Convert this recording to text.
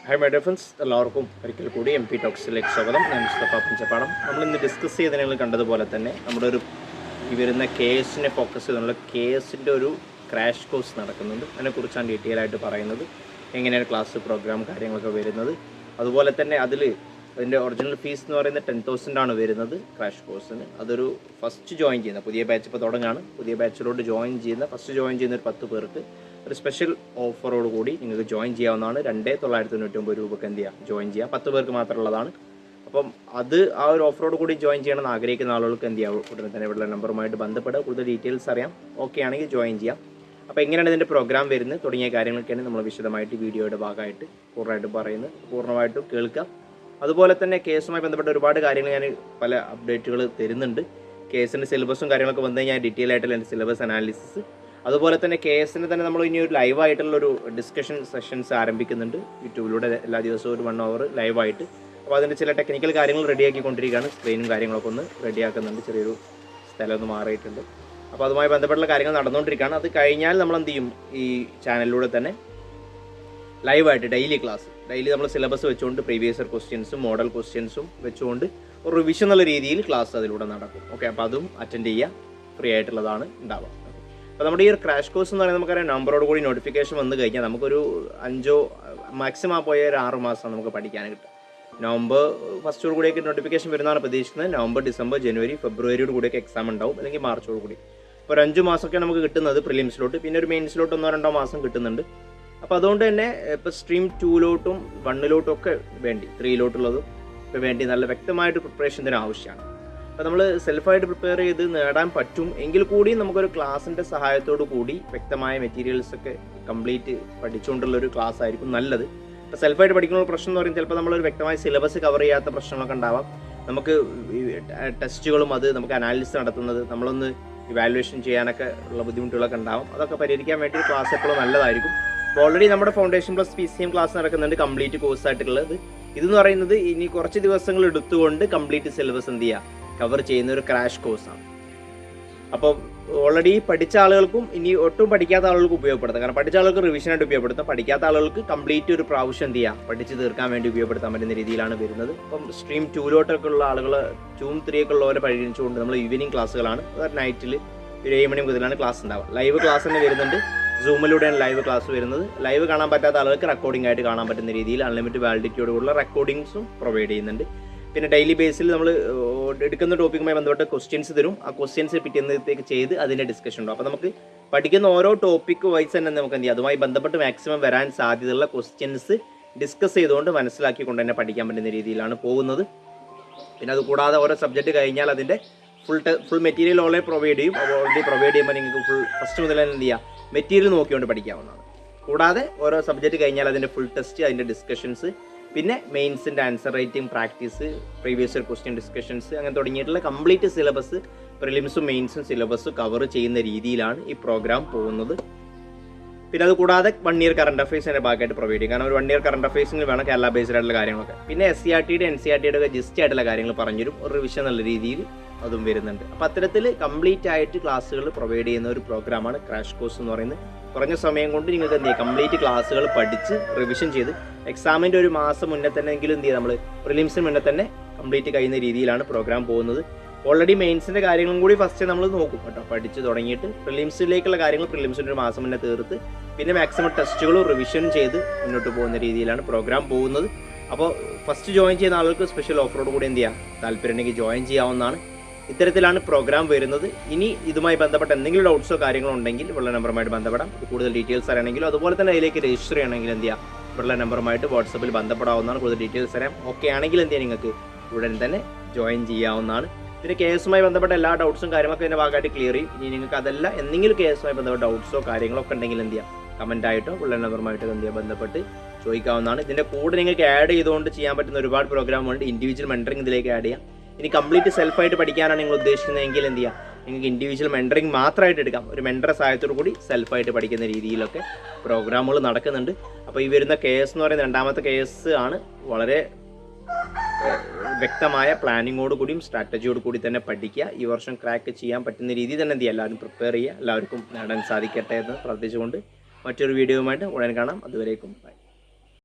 Hi my dear friends, എല്ലാവർക്കും ഒരിക്കൽ കൂടി MP ടോക്സിലേക്ക് സ്വാഗതം. ഞാൻ മിസ്റ്റർ പഞ്ചപ്പാടം. നമ്മൾ ഇന്ന് ഡിസ്കസ് ചെയ്ത് നിങ്ങൾ കണ്ടതുപോലെ തന്നെ നമ്മുടെ ഒരു ഈ വരുന്ന കേസിനെ ഫോക്കസ് ചെയ്തുള്ള കേസിൻ്റെ ഒരു ക്രാഷ് കോഴ്സ് നടക്കുന്നുണ്ട്. അതിനെക്കുറിച്ചാണ് ഡീറ്റെയിൽ ആയിട്ട് പറയുന്നത്. എങ്ങനെയാണ് ക്ലാസ് പ്രോഗ്രാം കാര്യങ്ങളൊക്കെ വരുന്നത്. അതുപോലെ തന്നെ അതിൻ്റെ ഒറിജിനൽ ഫീസ് എന്ന് പറയുന്നത് 10,000 ആണ് വരുന്നത് ക്രാഷ് കോഴ്സിന്. അതൊരു ഫസ്റ്റ് ജോയിൻ ചെയ്യുന്ന പുതിയ ബാച്ച് ഇപ്പോൾ തുടങ്ങുകയാണ്. പുതിയ ബാച്ചിലോട്ട് ഫസ്റ്റ് ജോയിൻ ചെയ്യുന്ന ഒരു 10 പേർക്ക് ഒരു സ്പെഷ്യൽ ഓഫറോട് കൂടി നിങ്ങൾക്ക് ജോയിൻ ചെയ്യാവുന്നതാണ്. 2,999 രൂപയ്ക്ക് എന്ത് ചെയ്യാം ജോയിൻ ചെയ്യാം. 10 പേർക്ക് മാത്രമുള്ളതാണ്. അപ്പം ആ ഒരു ഓഫറോട് കൂടി ജോയിൻ ചെയ്യണമെന്ന് ആഗ്രഹിക്കുന്ന ആളുകൾക്ക് എന്ത് ചെയ്യാം ഉടനെ തന്നെ ഇവിടെ നമ്പറുമായിട്ട് ബന്ധപ്പെടുക. കൂടുതൽ ഡീറ്റെയിൽസ് അറിയാം. ഓക്കെ ആണെങ്കിൽ ജോയിൻ ചെയ്യാം. അപ്പോൾ എങ്ങനെയാണ് ഇതിൻ്റെ പ്രോഗ്രാം വരുന്നത് തുടങ്ങിയ കാര്യങ്ങളൊക്കെയാണ് നമ്മൾ വിശദമായിട്ട് വീഡിയോയുടെ ഭാഗമായിട്ട് പൂർണ്ണമായിട്ടും കേൾക്കാം. അതുപോലെ തന്നെ കേസുമായി ബന്ധപ്പെട്ട ഒരുപാട് കാര്യങ്ങൾ ഞാൻ പല അപ്ഡേറ്റുകൾ തരുന്നുണ്ട്. കേസിൻ്റെ സിലബസും കാര്യങ്ങളൊക്കെ വന്നു കഴിഞ്ഞാൽ ഡീറ്റെയിൽ ആയിട്ടുള്ള എൻ്റെ സിലബസ് അനാലിസിസ്, അതുപോലെ തന്നെ കേസിന് തന്നെ നമ്മൾ ഇനി ഒരു ലൈവായിട്ടുള്ളൊരു ഡിസ്കഷൻ സെഷൻസ് ആരംഭിക്കുന്നുണ്ട് യൂട്യൂബിലൂടെ എല്ലാ ദിവസവും ഒരു 1 hour ലൈവായിട്ട്. അപ്പോൾ അതിൻ്റെ ചില ടെക്നിക്കൽ കാര്യങ്ങൾ റെഡിയാക്കിക്കൊണ്ടിരിക്കുകയാണ്. സ്ക്രീനും കാര്യങ്ങളൊക്കെ ഒന്ന് റെഡിയാക്കുന്നുണ്ട്. ചെറിയൊരു സ്ഥലം ഒന്ന് മാറിയിട്ടുണ്ട്. അപ്പോൾ അതുമായി ബന്ധപ്പെട്ടുള്ള കാര്യങ്ങൾ നടന്നുകൊണ്ടിരിക്കുകയാണ്. അത് കഴിഞ്ഞാൽ നമ്മൾ എന്ത് ചെയ്യും, ഈ ചാനലിലൂടെ തന്നെ ലൈവായിട്ട് ഡെയിലി നമ്മൾ സിലബസ് വെച്ചുകൊണ്ട് പ്രീവിയസ് ഇയർ ക്വസ്റ്റ്യൻസും മോഡൽ ക്വസ്റ്റ്യൻസും വെച്ചുകൊണ്ട് ഒരു റിവിഷൻ എന്നുള്ള രീതിയിൽ ക്ലാസ് അതിലൂടെ നടക്കും. ഓക്കെ, അപ്പോൾ അതും അറ്റൻഡ് ചെയ്യുക. ഫ്രീ ആയിട്ടുള്ളതാണ് ഉണ്ടാവുക. അപ്പോൾ നമ്മുടെ ഈ ഒരു ക്രാഷ് കോഴ്സ് എന്ന് പറയുന്നത് നമുക്കറിയാം, നവംബറോട് കൂടി നോട്ടിഫിക്കേഷൻ വന്നു കഴിഞ്ഞാൽ നമുക്കൊരു 5 മാക്സിമം പോയ ഒരു 6 മാസം നമുക്ക് പഠിക്കാൻ കിട്ടും. നവംബർ ഫസ്റ്റോട് കൂടിയൊക്കെ നോട്ടിഫിക്കേഷൻ വരുന്നതാണ് പ്രതീക്ഷിക്കുന്നത്. നവംബർ, ഡിസംബർ, ജനുവരി, ഫെബ്രുവരിയോട് കൂടിയൊക്കെ എക്സാം ഉണ്ടാവും, അല്ലെങ്കിൽ മാർച്ചോട് കൂടി. അപ്പോൾ ഒരു 5 മാസമൊക്കെ നമുക്ക് കിട്ടുന്നത് പ്രിലിംസിലോട്ട്. പിന്നെ ഒരു മെയിൻസിലോട്ട് 1-2 മാസം കിട്ടുന്നുണ്ട്. അപ്പോൾ അതുകൊണ്ട് തന്നെ ഇപ്പോൾ സ്ട്രീം 2-ലോട്ടും 1-ലോട്ടും ഒക്കെ വേണ്ടി 3-ലോട്ടുള്ളതും ഒക്കെ വേണ്ടി നല്ല വ്യക്തമായിട്ട് പ്രിപ്പറേഷൻ ഇതിന് ആവശ്യമാണ്. അപ്പോൾ നമ്മൾ സെൽഫായിട്ട് പ്രിപ്പയർ ചെയ്ത് നേടാൻ പറ്റും എങ്കിൽ കൂടി നമുക്കൊരു ക്ലാസ്സിൻ്റെ സഹായത്തോടു കൂടി വ്യക്തമായ മെറ്റീരിയൽസൊക്കെ കംപ്ലീറ്റ് പഠിച്ചുകൊണ്ടുള്ളൊരു ക്ലാസ് ആയിരിക്കും നല്ലത്. ഇപ്പോൾ സെൽഫായിട്ട് പഠിക്കുന്ന പ്രശ്നം എന്ന് പറയുന്നത് ചിലപ്പോൾ നമ്മളൊരു വ്യക്തമായ സിലബസ് കവർ ചെയ്യാത്ത പ്രശ്നങ്ങളൊക്കെ ഉണ്ടാവാം. നമുക്ക് ടെസ്റ്റുകളും നമുക്ക് അനാലിസിസ് നടത്തുന്നത് നമ്മളൊന്ന് ഇവാലുവേഷൻ ചെയ്യാനൊക്കെ ഉള്ള ബുദ്ധിമുട്ടുകളൊക്കെ ഉണ്ടാവും. അതൊക്കെ പരിഹരിക്കാൻ വേണ്ടി ക്ലാസ് എപ്പോഴും നല്ലതായിരിക്കും. അപ്പോൾ ഓൾറെഡി നമ്മുടെ ഫൗണ്ടേഷൻ പ്ലസ് PCM ക്ലാസ് നടക്കുന്നുണ്ട്, കംപ്ലീറ്റ് കോഴ്സായിട്ടുള്ളത്. ഇതെന്ന് പറയുന്നത് ഇനി കുറച്ച് ദിവസങ്ങൾ എടുത്തുകൊണ്ട് കംപ്ലീറ്റ് സിലബസ് എന്ത് ചെയ്യുക കവർ ചെയ്യുന്ന ഒരു ക്രാഷ് കോഴ്സാണ്. അപ്പോൾ ഓൾറെഡി പഠിച്ച ആളുകൾക്കും ഇനി ഒട്ടും പഠിക്കാത്ത ആളുകൾക്ക് ഉപയോഗപ്പെടുത്താം. കാരണം പഠിച്ച ആളുകൾക്ക് റിവിഷനായിട്ട് ഉപയോഗപ്പെടുത്താം. പഠിക്കാത്ത ആളുകൾക്ക് കംപ്ലീറ്റ് ഒരു പ്രാവശ്യം എന്ത് ചെയ്യുക പഠിച്ച് തീർക്കാൻ വേണ്ടി ഉപയോഗപ്പെടുത്താൻ പറ്റുന്ന രീതിയിലാണ് വരുന്നത്. അപ്പം സ്ട്രീം 2-ലോട്ടൊക്കെ ഉള്ള ആളുകൾ 2, 3 ഒക്കെ ഉള്ളവരെ പരിഗണിച്ചുകൊണ്ട് നമ്മൾ ഈവനിങ് ക്ലാസ്സുകളാണ്. അത് നൈറ്റിൽ ഒരു 7 മണി മുതലാണ് ക്ലാസ് ഉണ്ടാവുക. ലൈവ് ക്ലാസ് തന്നെ വരുന്നുണ്ട്. സൂമിലൂടെയാണ് ലൈവ് ക്ലാസ് വരുന്നത്. ലൈവ് കാണാൻ പറ്റാത്ത ആളുകൾക്ക് റെക്കോർഡിംഗ് ആയിട്ട് കാണാൻ പറ്റുന്ന രീതിയിൽ അൺലിമിറ്റഡ് വാലിഡിറ്റിയോടുകൂടിയുള്ള റെക്കോർഡിങ്സും പ്രൊവൈഡ് ചെയ്യുന്നുണ്ട്. പിന്നെ ഡെയിലി ബേസിൽ നമ്മൾ എടുക്കുന്ന ടോപ്പിക്കുമായി ബന്ധപ്പെട്ട് ക്വസ്റ്റ്യൻസ് തരും. ആ ക്വസ്റ്റ്യൻസ് പിറ്റേന്നത്തേക്ക് ചെയ്ത് അതിൻ്റെ ഡിസ്കഷൻ ഉണ്ടാവും. അപ്പോൾ നമുക്ക് പഠിക്കുന്ന ഓരോ ടോപ്പിക്ക് വൈസ് തന്നെ നമുക്ക് എന്ത് ചെയ്യാം അതുമായി ബന്ധപ്പെട്ട് മാക്സിമം വരാൻ സാധ്യതയുള്ള ക്വസ്റ്റ്യൻസ് ഡിസ്കസ് ചെയ്തുകൊണ്ട് മനസ്സിലാക്കിക്കൊണ്ട് തന്നെ പഠിക്കാൻ പറ്റുന്ന രീതിയിലാണ് പോകുന്നത്. പിന്നെ അതുകൂടാതെ ഓരോ സബ്ജക്റ്റ് കഴിഞ്ഞാൽ അതിൻ്റെ ഫുൾ മെറ്റീരിയൽ ഓൾറെഡി പ്രൊവൈഡ് ചെയ്യും. ഓൾറെഡി പ്രൊവൈഡ് ചെയ്യുമ്പോൾ നിങ്ങൾക്ക് ഫസ്റ്റ് മുതൽ തന്നെ എന്ത് ചെയ്യുക മെറ്റീരിയൽ നോക്കിക്കൊണ്ട് പഠിക്കാവുന്നതാണ്. കൂടാതെ ഓരോ സബ്ജക്റ്റ് കഴിഞ്ഞാൽ അതിൻ്റെ ഫുൾ ടെസ്റ്റ്, അതിൻ്റെ ഡിസ്കഷൻസ്, പിന്നെ മെയിൻസിൻ്റെ answer writing practice, previous year question discussions, അങ്ങനെ തുടങ്ങിയിട്ടുള്ള കംപ്ലീറ്റ് സിലബസ് പ്രിലിംസും മെയിൻസും സിലബസ് കവർ ചെയ്യുന്ന രീതിയിലാണ് ഈ പ്രോഗ്രാം പോകുന്നത്. പിന്നെ അത് കൂടാതെ 1 ഇയർ കറണ്ട് അഫയേഴ്സിൻ്റെ ഭാഗമായിട്ട് പ്രൊവൈഡ് ചെയ്യും. കാരണം ഒരു 1 ഇയർ കറണ്ട് അഫയേഴ്സിന് വേണം കേരള ബേസ്ഡ് ആയിട്ടുള്ള കാര്യങ്ങളൊക്കെ. പിന്നെ SCRTയുടെ NCRTയുടെ ഒക്കെ ജിസ്റ്റ് ആയിട്ടുള്ള കാര്യങ്ങൾ പറഞ്ഞുതരും. ഒരു റിവിഷൻ നല്ല രീതിയിൽ അതും വരുന്നുണ്ട്. അപ്പോൾ അത്തരത്തിൽ കംപ്ലീറ്റ് ആയിട്ട് ക്ലാസ്സുകൾ പ്രൊവൈഡ് ചെയ്യുന്ന ഒരു പ്രോഗ്രാമാണ് ക്രാഷ് കോഴ്സ് എന്ന് പറയുന്നത്. കുറഞ്ഞ സമയം കൊണ്ട് നിങ്ങൾക്ക് എന്ത് ചെയ്യുക കംപ്ലീറ്റ് ക്ലാസ്സുകൾ പഠിച്ച് റിവിഷൻ ചെയ്ത് എക്സാമിൻ്റെ ഒരു മാസം മുന്നേ തന്നെ എങ്കിലും എന്ത് ചെയ്യുക നമ്മൾ പ്രിലിംസിന് മുന്നേ തന്നെ കംപ്ലീറ്റ് കഴിയുന്ന രീതിയിലാണ് പ്രോഗ്രാം പോകുന്നത്. ഓൾറെഡി മെയിൻസിൻ്റെ കാര്യങ്ങളും കൂടി ഫസ്റ്റ് നമ്മൾ നോക്കും കേട്ടോ. പഠിച്ച് തുടങ്ങിയിട്ട് പ്രിലിംസിലേക്കുള്ള കാര്യങ്ങൾ പ്രിലിംസിൻ്റെ ഒരു മാസം മുന്നേ തീർത്ത് പിന്നെ മാക്സിമം ടെസ്റ്റുകളും റിവിഷൻ ചെയ്ത് മുന്നോട്ട് പോകുന്ന രീതിയിലാണ് പ്രോഗ്രാം പോകുന്നത്. അപ്പോൾ ഫസ്റ്റ് ജോയിൻ ചെയ്യുന്ന ആളുകൾക്ക് സ്പെഷ്യൽ ഓഫറോട് കൂടി എന്ത് ചെയ്യാം താല്പര്യമുണ്ടെങ്കിൽ ജോയിൻ ചെയ്യാവുന്നതാണ്. ഇത്തരത്തിലാണ് പ്രോഗ്രാം വരുന്നത്. ഇനി ഇതുമായി ബന്ധപ്പെട്ട എന്തെങ്കിലും ഡൗട്ട്സോ കാര്യങ്ങളോ ഉണ്ടെങ്കിൽ ഉള്ള നമ്പറുമായിട്ട് ബന്ധപ്പെടാം. കൂടുതൽ ഡീറ്റെയിൽസ് അറിയണമെങ്കിലോ അതുപോലെ തന്നെ അതിലേക്ക് രജിസ്റ്റർ ചെയ്യണമെങ്കിൽ എന്ത് ചെയ്യുക ഉള്ള നമ്പറുമായിട്ട് വാട്സപ്പിൽ ബന്ധപ്പെടാവുന്നതാണ്. കൂടുതൽ ഡീറ്റെയിൽസ് അറിയാം. ഓക്കെ ആണെങ്കിൽ എന്ത് ചെയ്യാം നിങ്ങൾക്ക് ഉടൻ തന്നെ ജോയിൻ ചെയ്യാവുന്നതാണ്. പിന്നെ കേസുമായി ബന്ധപ്പെട്ട എല്ലാ ഡൗട്ട്സും കാര്യങ്ങളൊക്കെ ഇതിൻ്റെ ഭാഗമായിട്ട് ക്ലിയർ ചെയ്യും. ഇനി നിങ്ങൾക്ക് അതല്ല എന്തെങ്കിലും കേസുമായി ബന്ധപ്പെട്ട ഡൗട്ട്സോ കാര്യങ്ങളൊക്കെ ഉണ്ടെങ്കിൽ എന്ത് ചെയ്യാം കമൻ്റ് ആയിട്ടോ ഉള്ള നമ്പറുമായിട്ട് എന്ത് ചെയ്യാം ബന്ധപ്പെട്ട് ചോദിക്കാവുന്നതാണ്. ഇതിൻ്റെ കൂടെ നിങ്ങൾക്ക് ആഡ് ചെയ്തുകൊണ്ട് ചെയ്യാൻ പറ്റുന്ന ഒരുപാട് പ്രോഗ്രാമുണ്ട്. ഇൻഡിവിജ്വൽ മെൻറ്ററിംഗ് ഇതിലേക്ക് ആഡ് ചെയ്യാം. ഇനി കംപ്ലീറ്റ് സെൽഫായിട്ട് പഠിക്കാനാണ് നിങ്ങൾ ഉദ്ദേശിക്കുന്നതെങ്കിൽ എന്ത് ചെയ്യാം നിങ്ങൾക്ക് ഇൻഡിവിജ്വൽ മെൻറ്ററിംഗ് മാത്രമായിട്ട് എടുക്കാം. ഒരു മെൻറ്ററെ സഹായത്തോടു കൂടി സെൽഫായിട്ട് പഠിക്കുന്ന രീതിയിലൊക്കെ പ്രോഗ്രാമുകൾ നടക്കുന്നുണ്ട്. അപ്പോൾ ഈ വരുന്ന KS എന്ന് പറയുന്ന 2ാമത്തെ KS ആണ്. വളരെ വ്യക്തമായ പ്ലാനിങ്ങോട് കൂടിയും സ്ട്രാറ്റജിയോട് കൂടി തന്നെ പഠിക്കുക. ഈ വർഷം ക്രാക്ക് ചെയ്യാൻ പറ്റുന്ന രീതിയിൽ തന്നെ എന്ത് ചെയ്യുക എല്ലാവരും പ്രിപ്പയർ ചെയ്യുക. എല്ലാവർക്കും നേടാൻ സാധിക്കട്ടെ എന്ന് പ്രാർത്ഥിച്ചുകൊണ്ട് മറ്റൊരു വീഡിയോയുമായിട്ട് ഉടൻ കാണാം. അതുവരേക്കും ബൈ.